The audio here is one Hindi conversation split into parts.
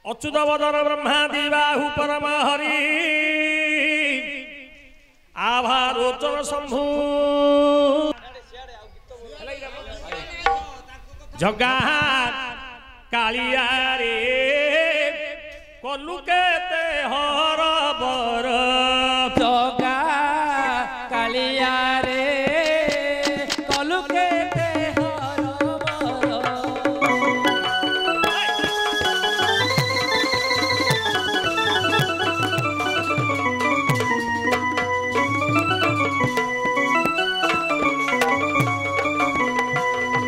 अच्युत वदन ब्रह्मादि बाहु परम हरि आभारोचन शंभु जगा कालिया रे कलु केते हर बर जगा कालिया रे कलु केते हर बर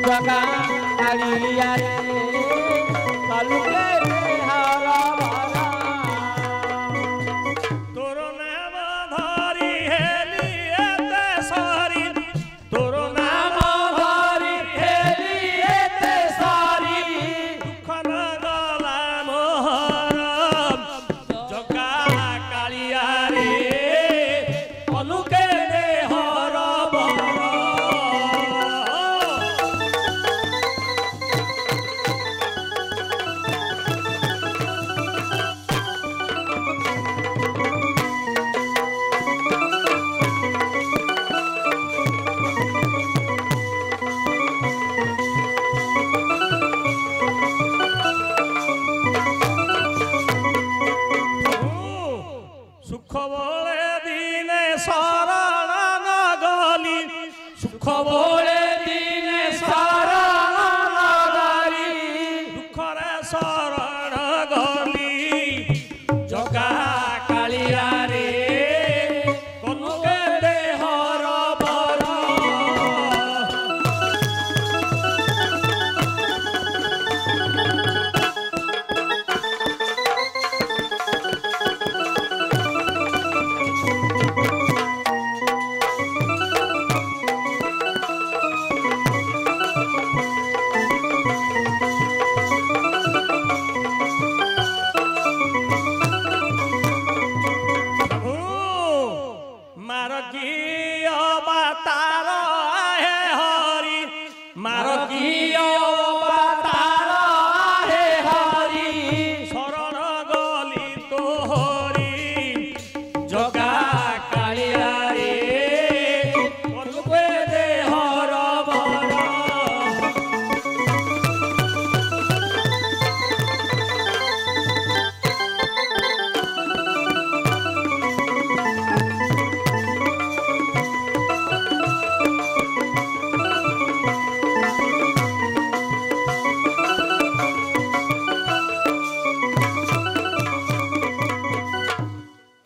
जगा कालिया रे कलु केते हर बर तोर नाम धरी हेली एते सारी तोर नाम धरी हेली एते सारी दुख न गला मोहर जगा कालिया रे कलु केते हर बर सुख बोले दिने शरण न गली सुख बोले दिने शरण न गली दुख रे शरण गली जगा कालिया रे कलु केते हर बर मारकी अवतार है हरि मारकी अवतार है हरि शरण गली तो हरि जगा कालिया रे कलु केते हर बर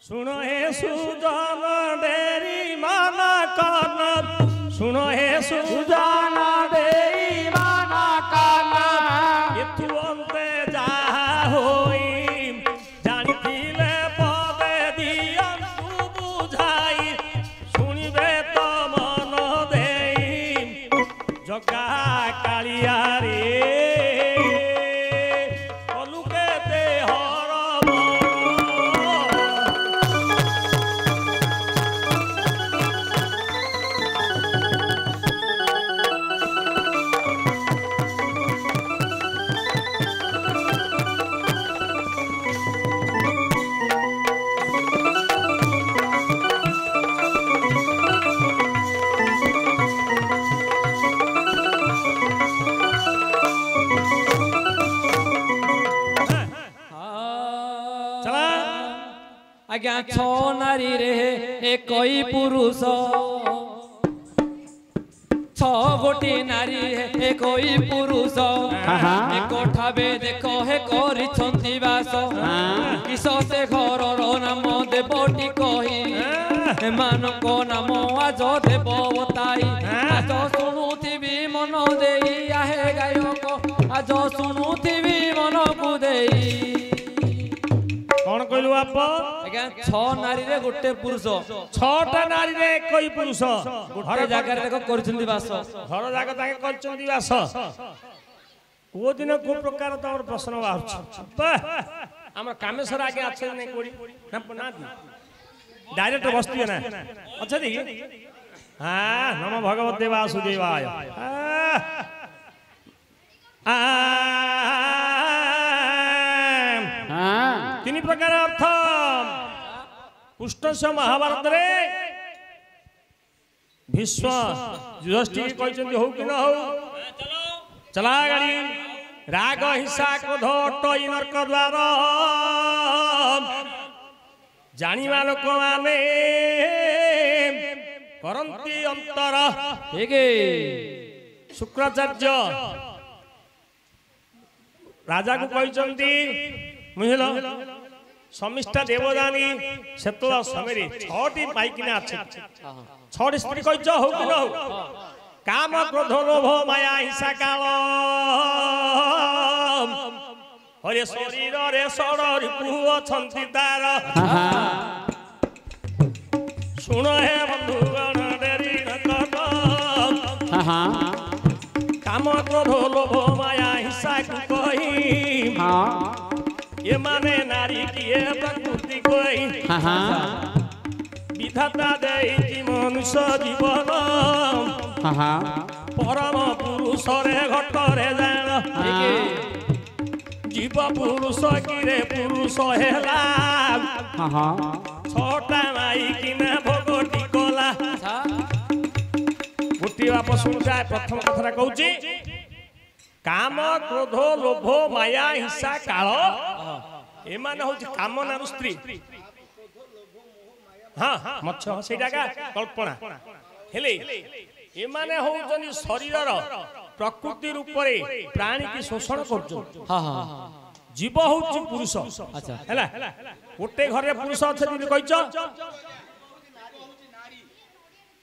सुनो हे सुजन डेरी माना कान सुनो हे सुजन डेरी माना कान एथु अंते जाहा होई जानिथिले पदे दियंतु बुझाई सुनिबे तो मन देई जगा कालिया रे कलु केते हर बर आज्ञा छो नारी रे एकई पुरुष छो गोटी नारी एकई पुरुष एक ठावे देख हे करिछंती बास किस से घरर नाम देवटी कही एमानक नाम आज देव बताई आज शुणुथिबी मन देई आहे गायक आज शुणुथिबी मन को देई कौन कहलु आप आज्ञा छ नारी रे गोटे पुरुष छटा नारी रे कोई पुरुष हर जगह देखो करछंती बास घर जाग ताके करछंती बास को दिन को प्रकार तमर प्रश्न बाहर हमर कामेश्वर आगे अच्छे नहीं कोड़ी ना दी डायरेक्ट बसती ना अच्छा दी हां नमो भगवते वासुदेवाय प्रकार अर्थ पुष्ट से महाभारत रे भीष्म युधिष्ठिर कहते हो कि न हो चला गाड़ी राग हिंसा क्रोध अट नर्क द्वार जानिबा लोक माने करंती अंतर शुक्राचार्य राजा को कहते बुझल समिष्ठा देवदानी से समय छटी पाइकिना छटी स्त्री कह हो कि न हो काम क्रोध लोभ माया हिंसा काल हरे शरीर रे षड़ रिपु अछंती तार सुन हे बंधुगण डेरी न कर काम क्रोध लोभ माया हिंसा को कही ये माने नारी किए प्रकृति कोई विधाता देई मनुष्य जीवन परम पुरुष रे घट रे जान जीव पुरुष किरे पुरुष हेला छोटा माई किना भोग टिकला गोटी बाप सुनता प्रथम कथा कहूची काम क्रोध लोभ माया हिंसा काल एमान होची कामना स्त्री हाँ मच्छ सेटा का कल्पना हेले एमाने होउचनी शरीरर प्रकृति रूप रे प्राणी की शोषण करछन जीव होउची पुरुष अच्छा हैला गोटे घरे पुरुष अछथि कहिछ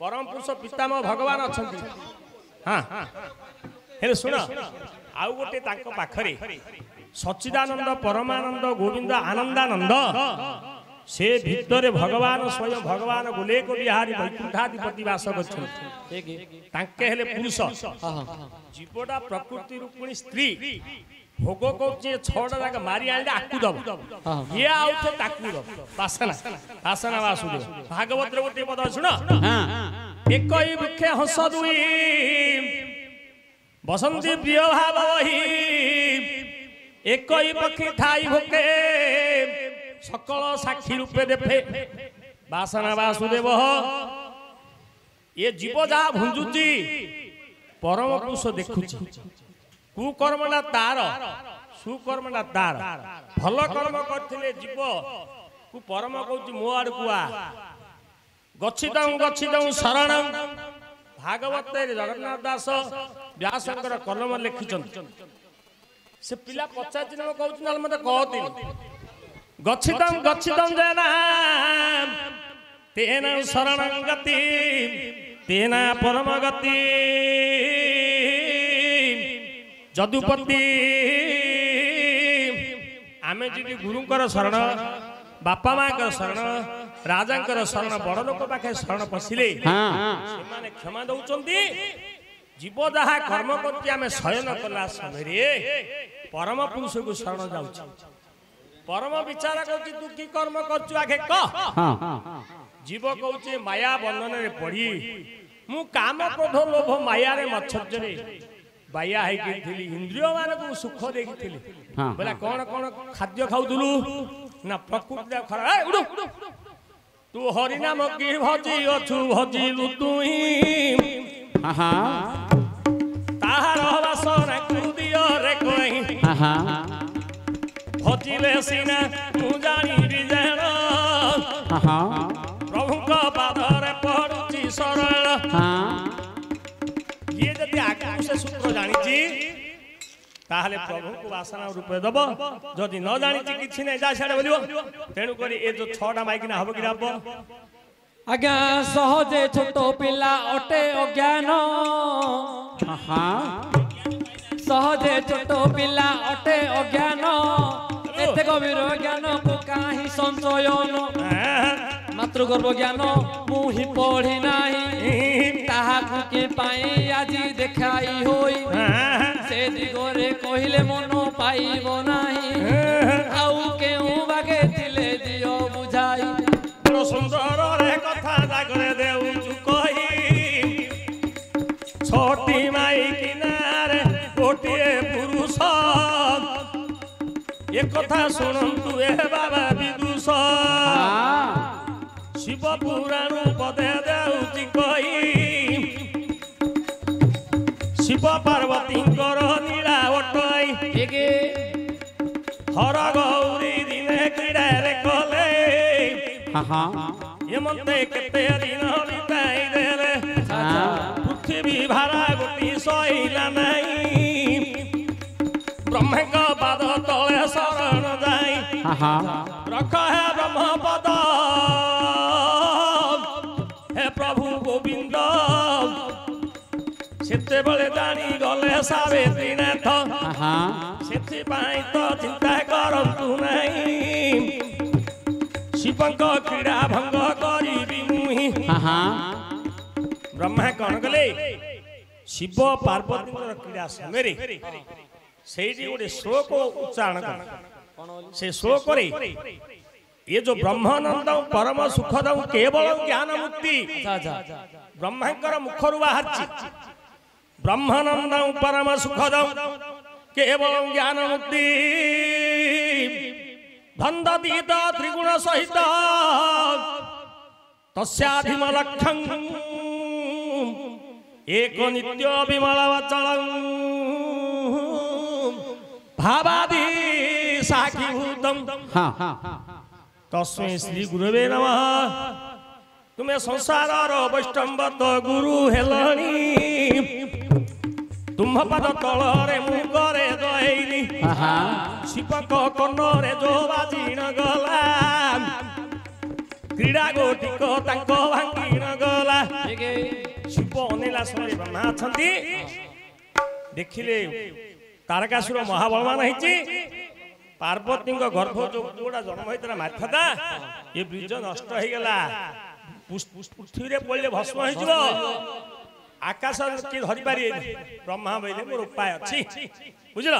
परम पुरुष पितामह भगवान अछथि हां हेले सुन आउ गोटे तांको पाखरे सच्चिदानंद परमानंद गोविंद आनंदानंद से भितर भगवान स्वयं भगवान गुलेक बिहारी वैकुंठाधिपति वास करछन्ते हेले पुरुष जीवटा प्रकृति रूपिणी स्त्री भोग को छटा जाक मारी आने आकु दब ये आउथे ताकु दब वासना वासना वासुदेव भागवत रे गोटे पद सुन एकई वृक्ष हंस दुई बसंती प्रिय भाव वही एकई पक्षी ठाई भोके सकल साक्षी रूपे देखे वासना वासुदेव ये जीव जहा भुंजुची परम पुरुष देखुची कुकर्मटा तार सुकर्मटा तार भल कर्म करथिले जीव कु परम कहूची मो आड़ कुआ गच्छिदं शरण भागवत जगन्नाथ दास व्यासंकर कलम लिखिछन से पिला 50 दिन कहउछ न मते कहतिन गच्छिदं जना तेन शरणं गति तेन परम गति जदुपति आमे जी गुरुंकर शरण बापा मां शरण राजा शरण बड़ लोक पाखे शरण पशिले से क्षमा दौरान जीव जहा कर्म कर शयन कला समय परम पुरुष को शरण जाऊँ परम विचार कर तू की कर्म कर आगे कह जीव कहूचे माया बंधन रे पड़ी मु काम क्रोध लोभ माया रे मच्छर बाया है इंद्रिय मान सुख देखी बोला कौन कौन खाद्य खाऊलु ना प्रकृति खराब तू हरिनाम की भजी अछु भजिलु तुई ताहार वासना कुदियो रे कोई भजिले सिना तू जानी जान प्रभु का पादरे पड़ुची सरल ये जदि आगु से सूत्र जानी ताहले प्रभु को वासना रूपे दब जदि न जानी किछि नै जा छाड़े बोलिबो तेनु करी ए जो 6टा माइकिना हबो कि हबो आज्ञा सहजे छोटो पिला अटे अज्ञान सहजे छोटो पिला अटे अज्ञान एते गभीर ज्ञान को काहि संशयन मातृ गर्भ ज्ञान मुहि पढ़ी नाही ताहाकु के पाई आजी देखाई होई से दिगरे कहिले मन पाइबो नाही आउ केउ बागे थिले दियो बुझाई बड़ सुंदर रे कथा जागरे देउ चु कही छोटी माई किनारे गोटिए पुरुष एकथा शुणु ए बाबा विदुष शिव पुराण पदे देउची कही शिव पार्वती नीला ओटई हर गौरी दिने क्रीड़ा कले एमते केते दिन बिताई देले पृथ्वी भारा गोटी सैला नहीं ब्रह्मक पाद तले शरण जाई रख है ब्रह्म पद हे प्रभु गोविंद सेते बले जानी गले सावित्रीनाथ सेति पाई तो चिंता करंतु नहीं शिवंक क्रीड़ा भंग करी मुहि ब्रह्मा कौन गले शिव पार्वती क्रीड़ा समय से गोटे श्लोक उच्चारण से श्लोक ये जो ब्रह्मानंद परम सुखद केवल ज्ञान मुक्ति ब्रह्मांकर मुखर बाहर ब्रह्मानंद परम सुखद केवल ज्ञान मुक्ति धन्दतीत त्रिगुण सहित तस्याधिमलक्षं एक नित्य विमल वचल भावादि साखीभूतम तस्मै श्री गुरुवे नमः तुम्हें संसार वैष्णव गुरु हेलनी तुम पद तलरे मुगरे दईली शिवक कन्नरे जो बाजीण गला क्रीड़ा गोटिक भांगी गला शिव अनेला समय ब्रह्मा अछंती देखिले तारकासुर महाबलवान होती पार्वती गर्भ जो जोड़ा जन्म होता माथादा ये ब्रिज नष्ट हो गला पृथ्वी पड़े भस्म हो आकाश किए धरी पारे ब्रह्मा बोले मोर उपाय अच्छी बुझल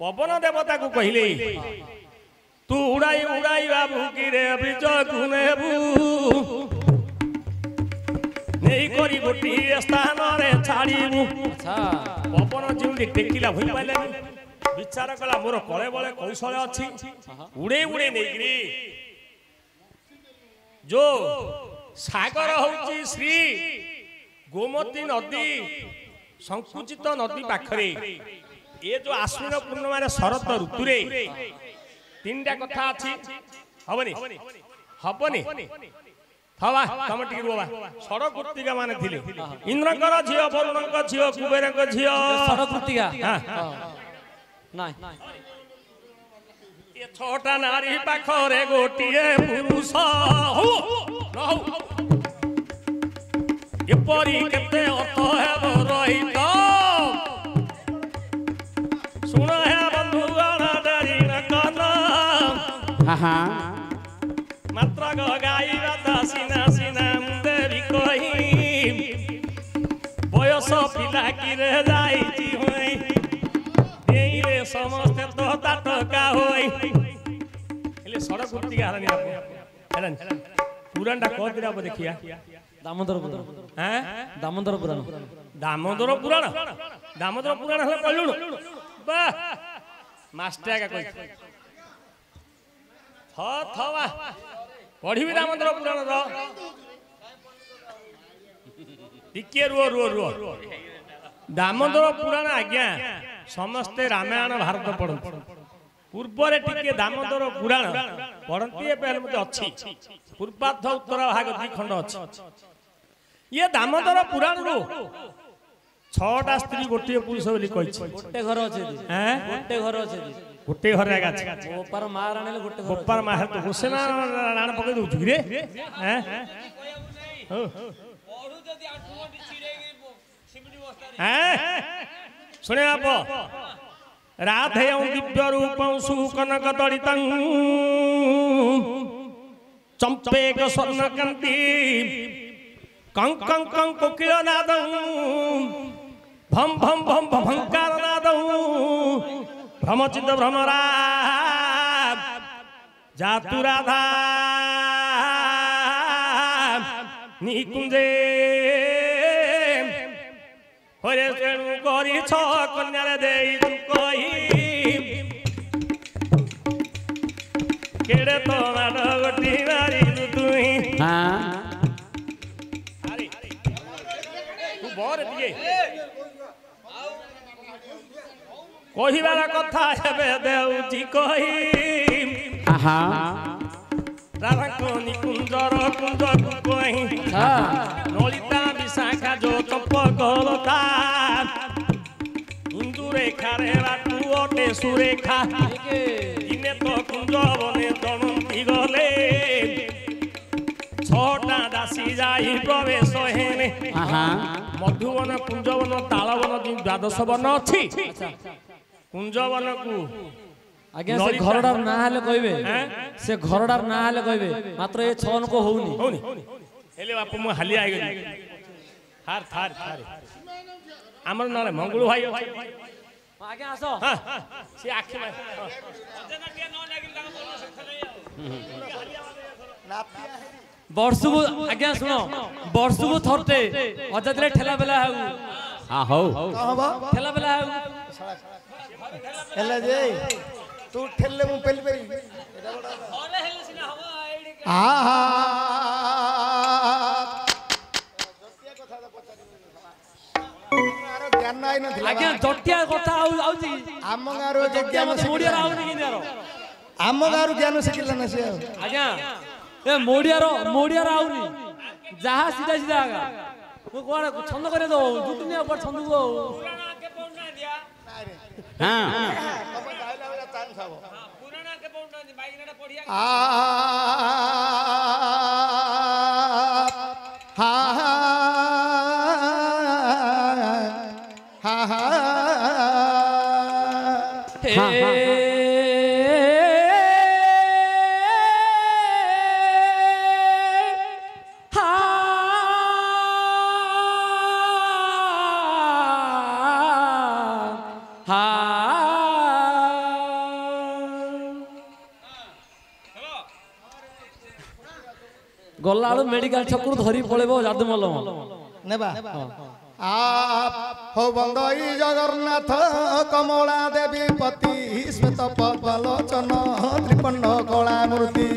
पवन देवता को कहले तू उड़ाई उड़ाई बाबू कि रे ब्रिज गुनेबू नहीं करी गोटी स्थान रे छाड़ीबू पवन जो टेकिला भई पाइले विचार कला मोर कले बले कौशल अच्छी उड़े उड़े नहीं जो सागर होची श्री गोमती नदी संकुचित नदी पाखरे ये जो आश्विन पूर्णिमा शरत ऋतु रे तीनटा कथा अच्छी हबनी हबनी थवा तम टिके रुवा षडकृतिका माने थिले इंद्रकर झियो वरुणक झियो कुबेरक झियो षडकृतिका नाही ये छोटा नारी पाखरे गोटिए पुरुष हो न हो एपरी केते अर्थ हेब रहित सुन हे बंधु अनाडरी नकन मात्र गाइबा दासिना सिना देवी कही बयस पिला कि रे जाइछि होई देइरे समस्ते तो ताटका होई एले सड़क कुर्ती हारानी हेलन पुराणटा को दिरा देखिया दामोदर पुराण हैं दामोदर पुराण दामोदर पुराण हले कहलुण वाह मास्टर का कहि थवा पढ़ी दामोदर पुराण रो टिके रुओ दामोदर पुराण आज्ञा समस्ते रामायण भारत पढ़ते पूर्वरे टिके दामोदर पुराण पढ़ती अच्छी पूर्वार्ध उत्तर भाग दी खंड अच्छी ये दामोदर पुराण रो 6टा स्त्री गोटे पुरुष बोली कहि गोटे घर अछि हैं गोटे घर अछि गोटे घर आगा अछि गोपार महाराणी गोटे घर गोपार महा तो हुसेना राण पके दउ रे हैं पढु जदी 8 घंटी छिड़ेगी सिमडी बस्ता हैं सुने आप राधेयं दिव्य रूपं सुकनक तडितं चंपेक स्वर्णकांति कं कं कं कोकिल नादं भम भम भम भंकार नादं भ्रमचित भ्रमरा जातु राधा निकुंजे हरे तेणु करी छ कन्या देई कही কহিবার কথা হেবে দেউছি কহি রাধাঙ্ক নিকুঞ্জর কুঞ্জକୁ কহি ললিতা বিশাখা যো চম্পকলতা হিন্দু রেখারে রাতু অটে সুরেখা দিনে তো কুঞ্জবনে দনন্তি গলে ছটা দাসী যাই প্রবেশ হেনে মধুবন কুঞ্জবন তালবন দ্বাদশ বন ଅଛି কুঞ্জবনକୁ আজ্ঞা সে ঘরটার না হলে কইবে সে ঘরটার না হলে কইবে মাত্র এ ছন কো হউনি হউনি হেলে বাপু মু হালিয়া আই গলি থার থার থার আমার নলে মঙ্গলু ভাই আছে আজ্ঞা আসো হ্যাঁ সে আখি ভাই বর্ষকু আজ্ঞা শুনো বর্ষকু থরতে অজাতরে ঠেলা বেলা হাউ হও ঠেলা বেলা হাউ হেলে যে তু ঠেললে মু পেলি পেলি ঘরে হেলে সিনা হবা এইডি আহা জ্ঞান নাই নথিলা আজ্ঞা জটিয়া কথা আউজি ଆମ ଗାଁର ଯେ ଜ୍ଞାନ মোড়িয়ার আউনি কিনারো ଆମ ଗାଁରୁ ଜ୍ଞାନ ଶିଖିଲା ନା ସିଏ আজ্ঞା এ মোড়িয়ার আউনি যাহা সিধা সিধা আগা মু কোন ছন্দ করে দো জুটনি উপর ছন্দ গো পুরানা কে পৌনা দিয়া হ্যাঁ পুরানা কে পৌনা দি বাইনাটা পড়িয়া হা হা হা হা গলা আলু মেডিকাল ছকু ধরি পড়েব যাদু মলম নেবা হো বন্দই জগন্নাথ কমলা দেবী পতি শ্বেত পদ্মলোচন ত্রিপন্ন কলা মূর্তি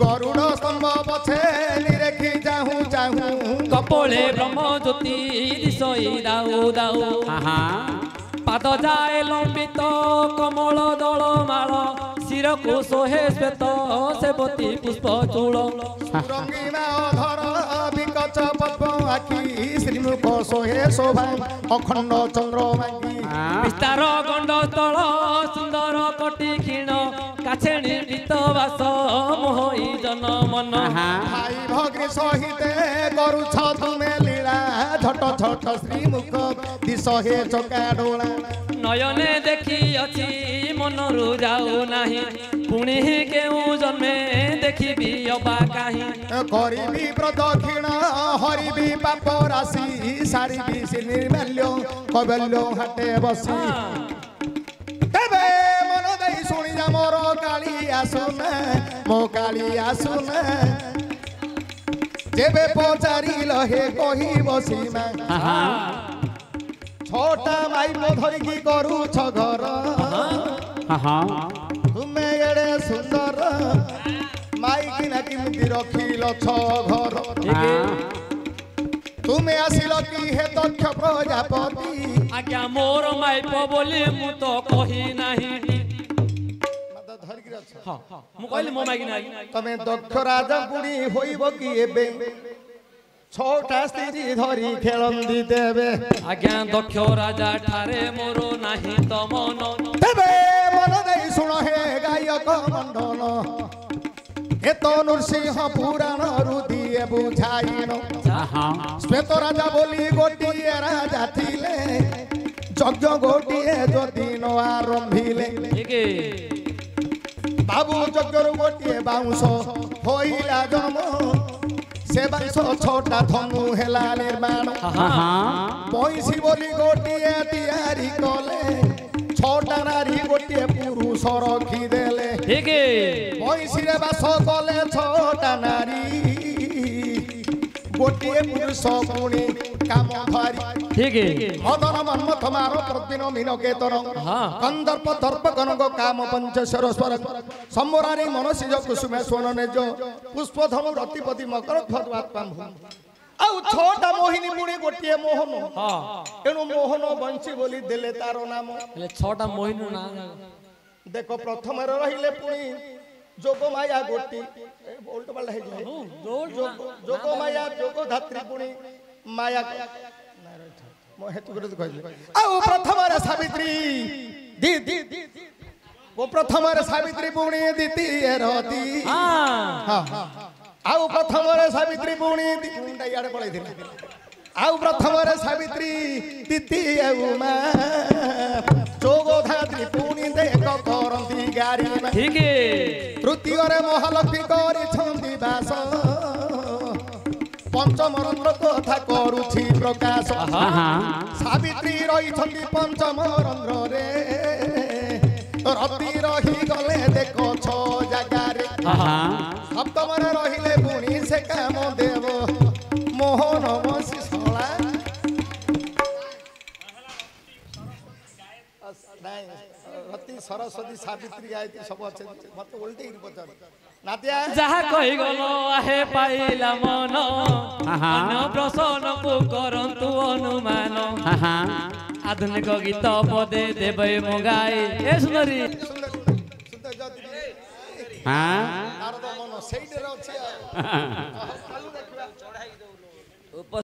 গরুড় স্তম্ভ পছে নিরেখি যাহু যাহু কপলে ব্রহ্ম জ্যোতি দিশই দাউ দাউ পাদ যায় লম্বিত কমল দল মাଳ শিরকু সোহে শ্বেত সেবতী পুষ্প চূড় রঙ্গিনা অধর বিকচ পদ্ম আখি শ্রীমুখ সোহে শোভা অখণ্ড চন্দ্রমাঙ্গি বিস্তার গণ্ড স্থল সুন্দর কটি ক্ষীণ কাছে নির্মিত বাস মোহই জন মন ভাই ভগ্নী সহিতে করুছ তুমে লীলা ঝট ঝট শ্রীমুখ দিশ হে চকা ডোলা নয়নে দেখি অছি মনরু যাও নাহি পুଣି কেউ জন্মে দেখিবি অবা কাহি করিবি প্রদক্ষিণ হরিবি পাপ রাশি সারিবি সে নির্মাল্য কবল্য হাটে বসি তেবে মন দেই শুনি যা মোর কালী আসুনা মো কালী আসুনা যেবে পচারিল হে কহিব সীমা ছটা মাইপ ধরিকি করুছ ঘর তুমে এড়ে সুন্দর মাইকি না কিমিতি রখিল ছ ঘর তুমে আসিল কি হে দক্ষ প্রজাপতি আজ্ঞা মোর মাইপ বলি মু তো কহি নাহি ধরিকি অছ মু কইলি মো মাইকি নাই তমে দক্ষ রাজা বুড়ি হইব কি এবে ছটা স্ত্রী ধরি খেলন্দি দেবে আজ্ঞা দক্ষ রাজা ঠারে মোর নাহি তো মন দেবে মন দেই শুণ হে গায়ক মণ্ডল এত নৃসিংহ পুরাণ রুদিয়ে বুঝাইন শ্বেত রাজা বলি গোটিয়ে রাজা ଥିଲେ যজ্ঞ গোটিয়ে যদি ন আরম্ভিলে একে বাবু যজ্ঞর গোটিয়ে বাউঁশ হইলা জন্ম সে বাউঁশ ছটা ধনু হেলা নির্মাণ পইসি বলি গোটিয়ে তিয়ারি কলে ছটা নারী গোটিয়ে পুরুষ রখি দেলে একে পইসিরে বাস কলে ছটা নারী গোটিয়ে পুরুষ পুଣି কাম ধরি একে মদন মন্মথ মার প্রতিন মিনকেতন কন্দর্প দর্প গণগ কাম পঞ্চশ্বর স্বর সম্মরারি মনসিজ কুসুমে সোন নেজ পুষ্পধনু রতিপতি মকর ধ্বজাৎ পাম্ভু ଆଉ ଛଅଟା ମୋହିନୀ ପୁଣି ଗୋଟିଏ ମୋହନ ହଁ ତେଣୁ ମୋହନ ବଂଶୀ ବୋଲି ଦେଲେ ତାର ନାମ। ହେଲେ 6ଟା ମୋହିନୀ ନା ଦେଖ ପ୍ରଥମରେ ରହିଲେ ପୁଣି ଯୋଗମାୟା ଗୋଟି ଓଲଟ ପାଲଟା ହେଇଯିବ ଯୋଗମାୟା ଯୋଗ ଧାତ୍ରୀ ପୁଣି ମାୟା ହେତୁ କରି କହିଲେ ଆଉ ପ୍ରଥମରେ ସାବିତ୍ରୀ ପ୍ରଥମରେ ସାବିତ୍ରୀ ପୁଣି ଦ୍ୱିତୀୟ ରତି ଆଉ ପ୍ରଥମରେ ସାବିତ୍ରୀ ପୁଣି ଇଆଡେ ପଳେଇଥିଲେ ଆଉ ପ୍ରଥମରେ ସାବିତ୍ରୀ ଦ୍ୱିତୀୟ ଉମା ଯୋଗଧାତ୍ରୀ ପୁଣି ଦେଖ କରନ୍ତି ଗାରି ଠିକ ତୃତୀୟରେ ମହାଲକ୍ଷ୍ମୀ କରିଛନ୍ତି ବାସ ପଞ୍ଚମ ରନ୍ଧ୍ର କଥା କରୁଛି ପ୍ରକାଶ ସାବିତ୍ରୀ ରହିଛନ୍ତି ପଞ୍ଚମ ରନ୍ଧ୍ରରେ ରତି ରହିଗଲେ ଦେଖ 6 ଜାଗାରେ ସପ୍ତମରେ ରହିଲେ ପୁଣି ସେ କାମ ଦେବ ମୋହନ ବଂଶୀ ଶଳା ରତି ସରସ୍ୱତୀ ସାବିତ୍ରୀ ଗାୟତ୍ରୀ ସବୁ ଅଛନ୍ତି ମତେ ଓଲଟେଇକି ପଚାର ନାତିଆ ଯାହା କହିଗଲ ଆହେ ପାଇଲା ମନ ଅନ୍ୟ ପ୍ରସନ୍ନକୁ କରନ୍ତୁ ଅନୁମାନ ଆଧୁନିକ ଗୀତ ପଦେ ଦେବେ ମୁଁ ଗାଇ ଏ ସୁନ୍ଦରୀ ନାରଦ ମନ ସେଇଟାରେ ଅଛି ଆଉ